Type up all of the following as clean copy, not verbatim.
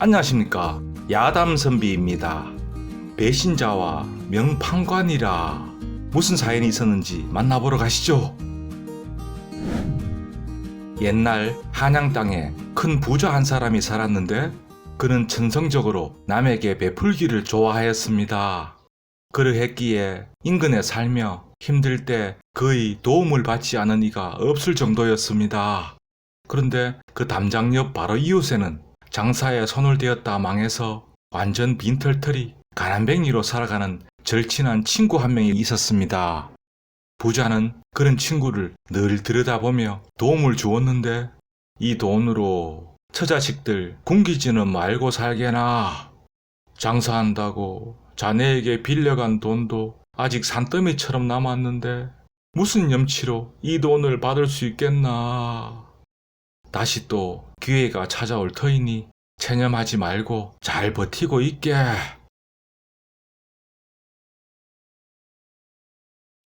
안녕하십니까. 야담선비입니다. 배신자와 명판관이라 무슨 사연이 있었는지 만나보러 가시죠. 옛날 한양 땅에 큰 부자 한 사람이 살았는데 그는 천성적으로 남에게 베풀기를 좋아하였습니다. 그러했기에 인근에 살며 힘들 때 거의 도움을 받지 않은 이가 없을 정도였습니다. 그런데 그 담장 옆 바로 이웃에는 장사에 손을 대었다 망해서 완전 빈털터리 가난뱅이로 살아가는 절친한 친구 한 명이 있었습니다. 부자는 그런 친구를 늘 들여다보며 도움을 주었는데 이 돈으로 처자식들 굶기지는 말고 살게나. 장사한다고 자네에게 빌려간 돈도 아직 산더미처럼 남았는데 무슨 염치로 이 돈을 받을 수 있겠나. 다시 또 기회가 찾아올 터이니 체념하지 말고 잘 버티고 있게.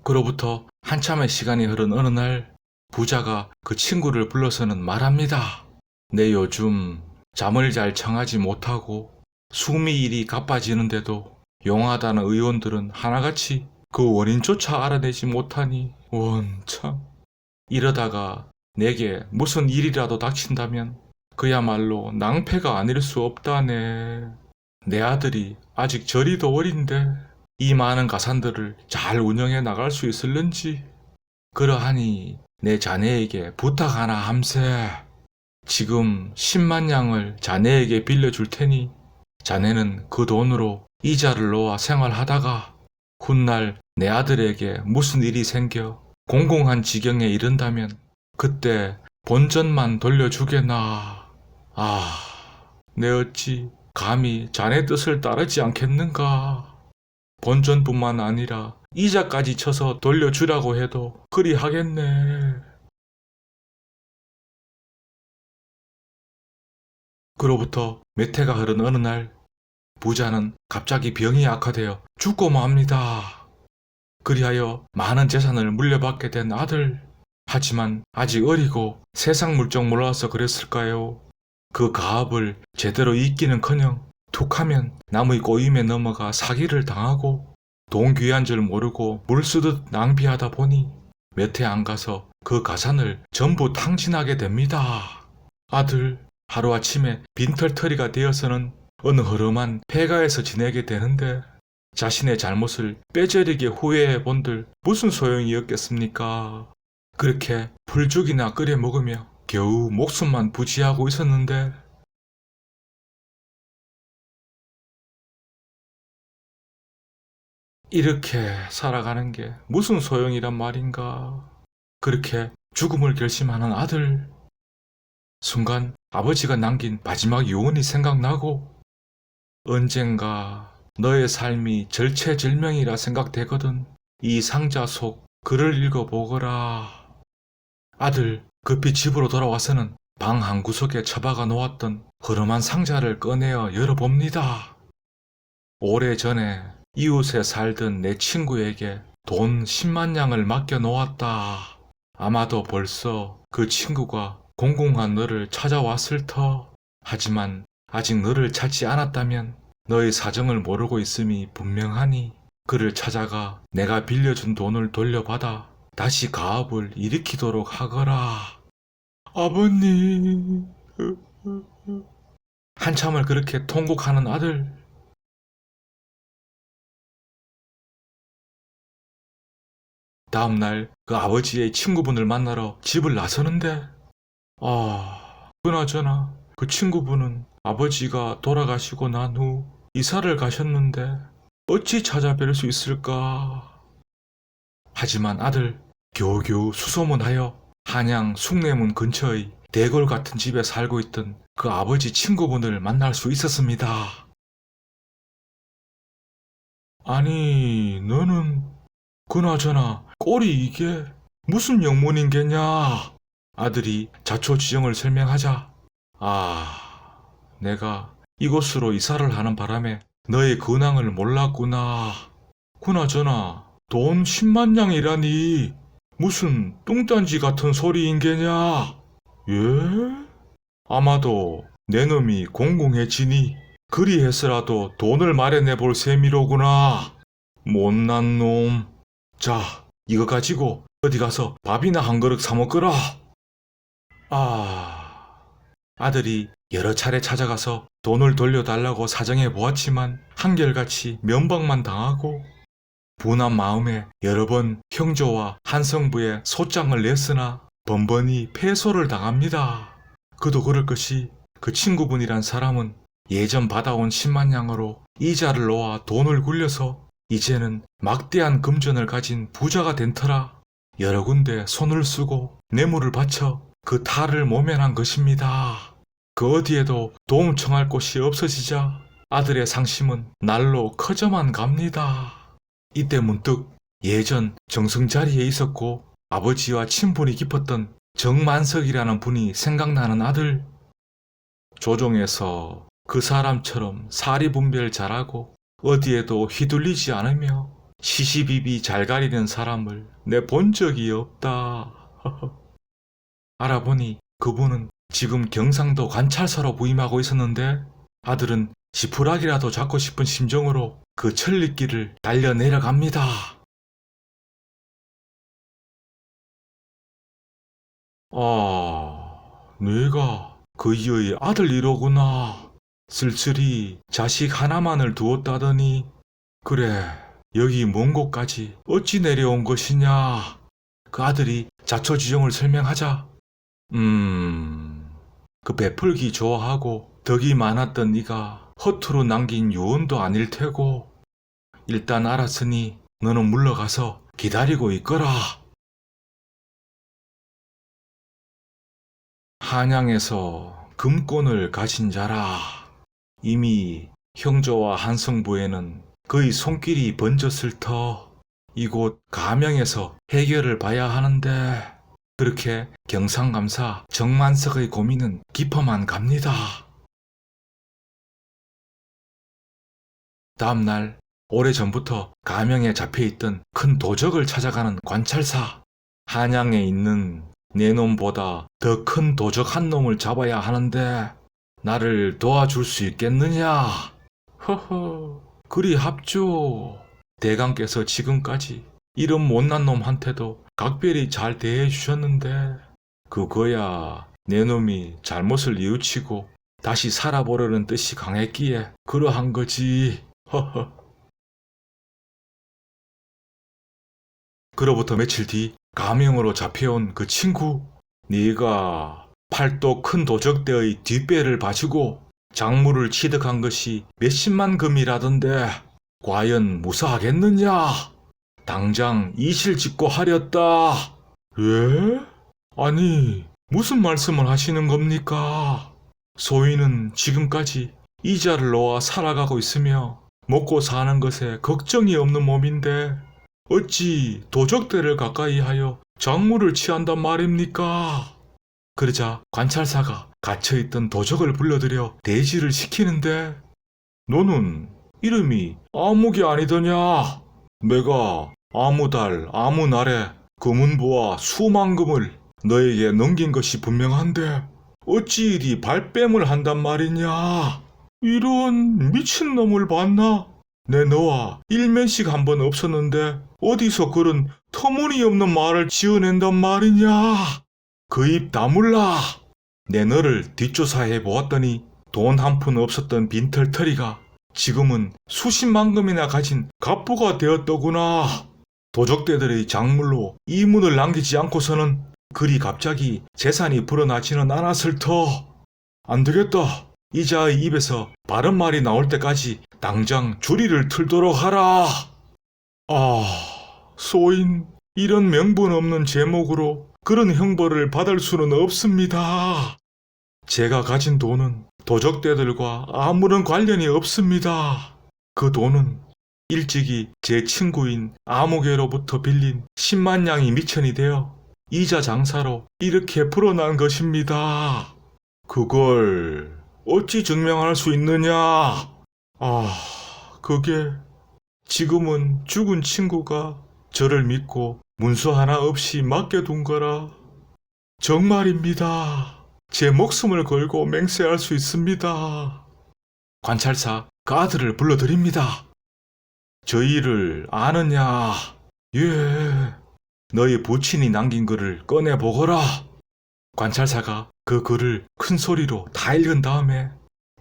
그로부터 한참의 시간이 흐른 어느 날 부자가 그 친구를 불러서는 말합니다. 내 요즘 잠을 잘 청하지 못하고 숨이 이리 가빠지는데도 용하다는 의원들은 하나같이 그 원인조차 알아내지 못하니 원참. 이러다가 내게 무슨 일이라도 닥친다면 그야말로 낭패가 아닐 수 없다네. 내 아들이 아직 저리도 어린데 이 많은 가산들을 잘 운영해 나갈 수 있을는지. 그러하니 내 자네에게 부탁 하나 함세. 지금 10만 양을 자네에게 빌려줄 테니 자네는 그 돈으로 이자를 놓아 생활하다가 훗날 내 아들에게 무슨 일이 생겨 공공한 지경에 이른다면 그때 본전만 돌려주게나. 내 어찌 감히 자네 뜻을 따르지 않겠는가. 본전뿐만 아니라 이자까지 쳐서 돌려주라고 해도 그리 하겠네. 그로부터 몇 해가 흐른 어느 날 부자는 갑자기 병이 악화되어 죽고 맙니다. 그리하여 많은 재산을 물려받게 된 아들. 하지만 아직 어리고 세상 물정 몰라서 그랬을까요? 그 가업을 제대로 잇기는커녕 툭하면 남의 꼬임에 넘어가 사기를 당하고 돈 귀한 줄 모르고 물 쓰듯 낭비하다 보니 몇 해 안 가서 그 가산을 전부 탕진하게 됩니다. 아들 하루아침에 빈털터리가 되어서는 어느 허름한 폐가에서 지내게 되는데 자신의 잘못을 뼈저리게 후회해 본들 무슨 소용이었겠습니까? 그렇게 풀죽이나 끓여 먹으며 겨우 목숨만 부지하고 있었는데 이렇게 살아가는 게 무슨 소용이란 말인가. 그렇게 죽음을 결심하는 아들. 순간 아버지가 남긴 마지막 유언이 생각나고 언젠가 너의 삶이 절체절명이라 생각되거든. 이 상자 속 글을 읽어보거라. 아들 급히 집으로 돌아와서는 방 한 구석에 처박아 놓았던 허름한 상자를 꺼내어 열어봅니다. 오래전에 이웃에 살던 내 친구에게 돈 10만 양을 맡겨 놓았다. 아마도 벌써 그 친구가 공공한 너를 찾아왔을 터. 하지만 아직 너를 찾지 않았다면 너의 사정을 모르고 있음이 분명하니 그를 찾아가 내가 빌려준 돈을 돌려받아 다시 가업을 일으키도록 하거라. 아버님. 한참을 그렇게 통곡하는 아들. 다음날 그 아버지의 친구분을 만나러 집을 나서는데 그나저나 그 친구분은 아버지가 돌아가시고 난 후 이사를 가셨는데 어찌 찾아뵐 수 있을까. 하지만 아들 겨우겨우 수소문하여 한양 숭례문 근처의 대궐 같은 집에 살고 있던 그 아버지 친구분을 만날 수 있었습니다. 아니 너는 그나저나 꼴이 이게 무슨 영문인 게냐. 아들이 자초지종을 설명하자 내가 이곳으로 이사를 하는 바람에 너의 근황을 몰랐구나. 그나저나 돈 10만 양이라니 무슨 뚱딴지 같은 소리인 게냐. 예? 아마도 내 놈이 공공해지니 그리해서라도 돈을 마련해 볼 셈이로구나. 못난 놈. 자, 이거 가지고 어디 가서 밥이나 한 그릇 사 먹거라. 아들이 여러 차례 찾아가서 돈을 돌려달라고 사정해 보았지만 한결같이 면박만 당하고 분한 마음에 여러 번 형조와 한성부에 소장을 냈으나 번번이 패소를 당합니다. 그도 그럴 것이 그 친구분이란 사람은 예전 받아온 10만 양으로 이자를 놓아 돈을 굴려서 이제는 막대한 금전을 가진 부자가 된 터라 여러 군데 손을 쓰고 뇌물을 바쳐 그 탈을 모면한 것입니다. 그 어디에도 도움 청할 곳이 없어지자 아들의 상심은 날로 커져만 갑니다. 이때 문득 예전 정승자리에 있었고 아버지와 친분이 깊었던 정만석이라는 분이 생각나는 아들. 조정에서 그 사람처럼 사리분별 잘하고 어디에도 휘둘리지 않으며 시시비비 잘 가리는 사람을 내 본 적이 없다. 알아보니 그분은 지금 경상도 관찰사로 부임하고 있었는데 아들은 지푸라기라도 잡고 싶은 심정으로 그 천리길을 달려 내려갑니다. 네가 그 이의 아들이로구나. 쓸쓸히 자식 하나만을 두었다더니 그래 여기 먼 곳까지 어찌 내려온 것이냐. 그 아들이 자초지종을 설명하자 그 베풀기 좋아하고 덕이 많았던 네가 허투루 남긴 유언도 아닐 테고 일단 알았으니 너는 물러가서 기다리고 있거라. 한양에서 금권을 가진 자라. 이미 형조와 한성부에는 그의 손길이 번졌을 터 이곳 가명에서 해결을 봐야 하는데 그렇게 경상감사 정만석의 고민은 깊어만 갑니다. 다음날 오래전부터 가명에 잡혀있던 큰 도적을 찾아가는 관찰사. 한양에 있는 내 놈보다 더 큰 도적 한 놈을 잡아야 하는데 나를 도와줄 수 있겠느냐? 허허, 그리 합주. 대감께서 지금까지 이런 못난 놈한테도 각별히 잘 대해주셨는데 그거야 내 놈이 잘못을 뉘우치고 다시 살아보려는 뜻이 강했기에 그러한 거지. 허허. 그로부터 며칠 뒤 가명으로 잡혀온 그 친구. 네가 팔도 큰 도적대의 뒷배를 봐주고 작물을 취득한 것이 몇십만 금이라던데 과연 무사하겠느냐? 당장 이실 짓고 하렸다. 예? 아니 무슨 말씀을 하시는 겁니까? 소인은 지금까지 이자를 놓아 살아가고 있으며 먹고 사는 것에 걱정이 없는 몸인데 어찌 도적대를 가까이 하여 작물을 취한단 말입니까? 그러자 관찰사가 갇혀있던 도적을 불러들여 대지를 시키는데 너는 이름이 아무개 아니더냐? 내가 아무달 아무날에 금은보와 수만금을 너에게 넘긴 것이 분명한데 어찌 이리 발뺌을 한단 말이냐? 이런 미친놈을 봤나? 내 너와 일면식 한 번 없었는데 어디서 그런 터무니없는 말을 지어낸단 말이냐? 그 입 다물라. 내 너를 뒷조사해 보았더니 돈 한 푼 없었던 빈털터리가 지금은 수십만 금이나 가진 갑부가 되었더구나. 도적대들의 작물로 이문을 남기지 않고서는 그리 갑자기 재산이 불어나지는 않았을 터. 안 되겠다. 이자의 입에서 바른 말이 나올 때까지 당장 주리를 틀도록 하라. 소인, 이런 명분 없는 제목으로 그런 형벌을 받을 수는 없습니다. 제가 가진 돈은 도적대들과 아무런 관련이 없습니다. 그 돈은 일찍이 제 친구인 아무개로부터 빌린 10만 양이 미천이 되어 이자 장사로 이렇게 불어난 것입니다. 그걸 어찌 증명할 수 있느냐? 그게 지금은 죽은 친구가 저를 믿고 문서 하나 없이 맡겨둔 거라. 정말입니다. 제 목숨을 걸고 맹세할 수 있습니다. 관찰사, 그 아들을 불러드립니다. 저희를 아느냐? 예. 너희 부친이 남긴 글을 꺼내보거라. 관찰사가 그 글을 큰 소리로 다 읽은 다음에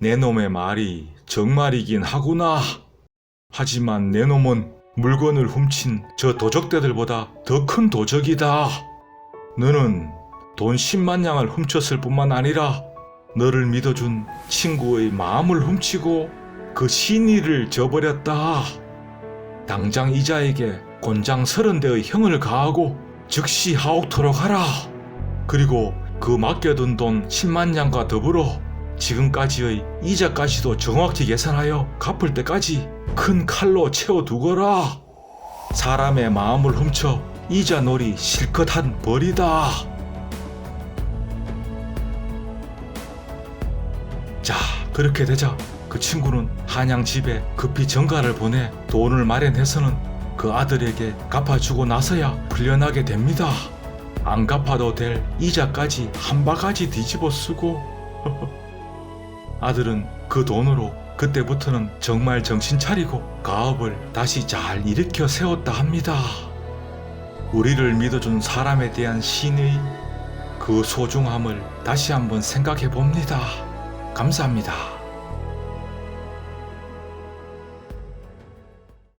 내 놈의 말이 정말이긴 하구나. 하지만 내 놈은 물건을 훔친 저 도적대들보다 더 큰 도적이다. 너는 돈 10만 양을 훔쳤을 뿐만 아니라 너를 믿어준 친구의 마음을 훔치고 그 신의를 저버렸다. 당장 이자에게 곤장 30대의 형을 가하고 즉시 하옥토록 하라. 그리고 그 맡겨둔 돈 10만 양과 더불어 지금까지의 이자까지도 정확히 계산하여 갚을 때까지 큰 칼로 채워두거라. 사람의 마음을 훔쳐 이자놀이 실컷 한 벌이다. 자, 그렇게 되자 그 친구는 한양 집에 급히 전가를 보내 돈을 마련해서는 그 아들에게 갚아주고 나서야 풀려나게 됩니다. 안 갚아도 될 이자까지 한 바가지 뒤집어 쓰고 아들은 그 돈으로 그때부터는 정말 정신 차리고 가업을 다시 잘 일으켜 세웠다 합니다. 우리를 믿어준 사람에 대한 신의 그 소중함을 다시 한번 생각해 봅니다. 감사합니다.